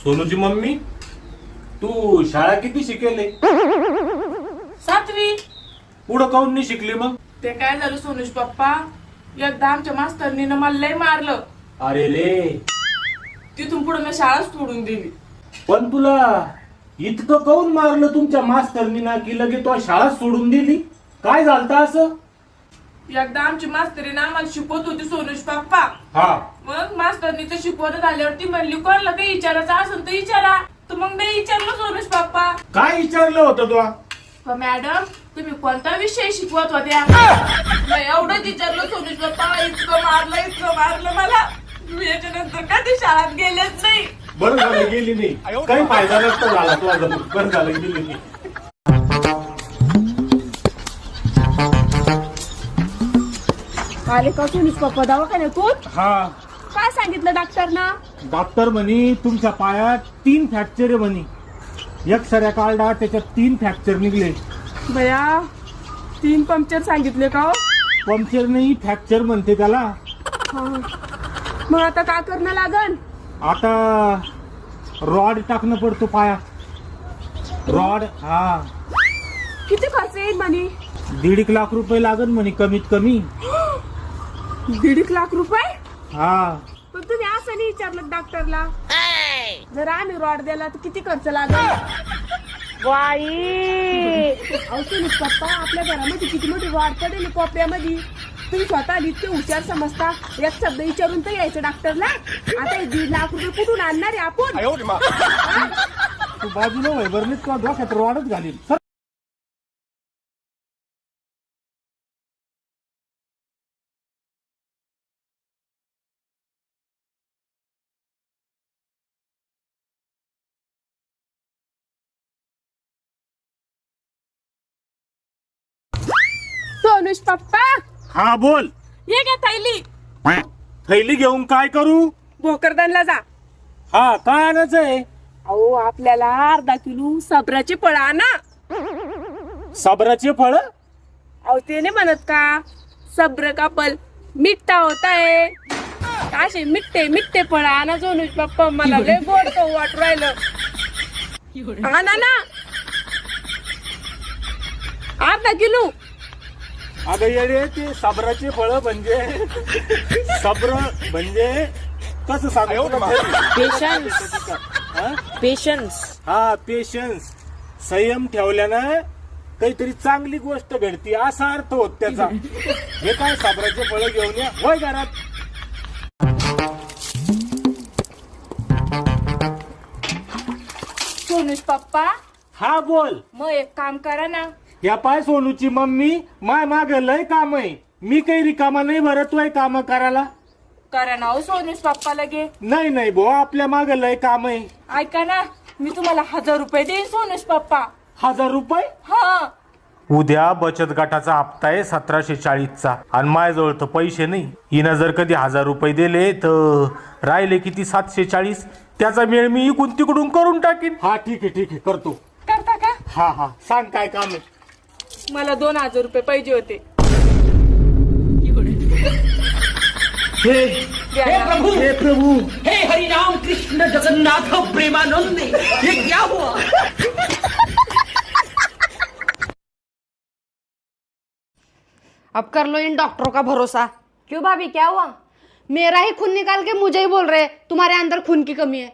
सोनूची mummy, तू शाळा किती शिकेले? 7वी. पुढं काऊन नाही शिकली मग? ते काय झालं सोनूज पप्पा, एकदा आमच्या मास्तरनीनं मला लय मारलं. अरे रे, तिथून पुढे मी शाळाच सोडून दिली. पण तुला इतकं काऊन मारलं तुमच्या मास्तरनी ना की लगे तो शाळा सोडून दिली? काय झालं असं? एकदा आमची मास्तरीनं आम्हाला शिकवत होती सोनूज पप्पा. हा, मग मास्तरनी ते शिकवत झाल्यावरती म्हणली कोणाला काही विचारायचं असेल तर विचारा. तर मग मी विचारलं सोनूज पप्पा. काय विचारलं होतं तू? मॅडम तुम्ही कोणता विषय शिकवत होत्या? मी एवढंच विचारलं सोनूज पप्पा. इतकं मारलं मला. मी याच्यानंतर कधी शाळेत गेलेच नाही. बरं झालं गेली नाही, काही फायदा नसता झाला तुझा. बरं झालं गेली नाही. आले का सोनूज पप्पा दवाखान्यातून? हा, काय सांगितलं डॉक्टरना? डॉक्टर म्हणे तुमच्या पायात 3 फ्रॅक्चर आहे म्हणे. एक सऱ्या काढला त्याच्यात 3 फ्रॅक्चर निघले. बया 3 पंक्चर सांगितले का? पंक्चर नाही, फ्रॅक्चर म्हणते त्याला. हा. मग आता काय करणं लागन? आता रॉड टाकणं पडतो पायात. रॉड. हा, किती खर्च येईल म्हणे? 1.5 लाख रुपये लागन म्हणे कमीत कमी. 1.5 लाख रुपये? हा, पण तुम्ही असं नाही विचारलं डॉक्टरला? जर आम्ही रॉड दिला तर किती खर्च लागेल? सोनूज पप्पा आपल्या घरामध्ये किती मोठी रॉड पडेल कोपऱ्यामध्ये. तुम्ही स्वतः इतके हुशार समजता, एक शब्द विचारून तर यायचं डॉक्टरला. आता 1.5 लाख रुपये कुठून आणणार आहे आपण? तू बाजूला वय बरं नाही, तुला डोक्यात रॉडच घालील. सर, सोनूज पप्पा हा बोल. ये घ्या थैली. थैली घेऊन काय करू? भोकरदनला जा. हा, काय आणायचंय? अहो आपल्याला अर्धा किलो सब्राची फळं आणा. साबराचे फळ? अहो ते नाही म्हणत का, सब्र का फल मिठ्ठा होता है. असे मिठ्ठे फळ आणा सोनूज पप्पा. मला लय गोड खाऊ वाटू राहिलं. आणा ना अर्धा किलो. अगं येडे, ते साबराचे फळ म्हणजे सब्र म्हणजे कसं सांगू? पेशन्स. हा, पेशन्स. संयम ठेवल्यानं काहीतरी चांगली गोष्ट घडती असा अर्थ होत त्याचा. हे काय साबराचे फळ घेऊन या होय घरात. सोनूज पप्पा हा बोल. मग एक काम करा ना. या पाय सोनूची मम्मी, माय माग लय काम आहे. मी काही रिकामा नाही भरत वय काम करायला. करा ना हो सोनूज पप्पा लगे. नाही नाही भाऊ, आपल्या माग लय काम आहे. ऐका ना, मी तुम्हाला 1000 रुपये देईन सोनूज पप्पा. 1000 रुपये? हा. उद्या बचत गटाचा हप्ता आहे 1740चा आणि माझ्याजवळ तर पैसे नाही. हिनं जर कधी 1000 रुपये दिले तर राहिले किती 740. त्याचा मेळ मी इकडून तिकडून करून टाकीन. हा ठीक आहे करतो. करता का? हा हा, सांग काय काम आहे. मला 2000 रुपये पाहिजे होते. हे प्रभु, हे हरि राम कृष्ण जगन्नाथ प्रेमानंद, ये क्या हुआ? अब कर लो इन डॉक्टरों का भरोसा। क्यों भाभी, क्या हुआ? मेरा ही खून निकाल के मुझे ही बोल रहे तुम्हारे अंदर खून की कमी है।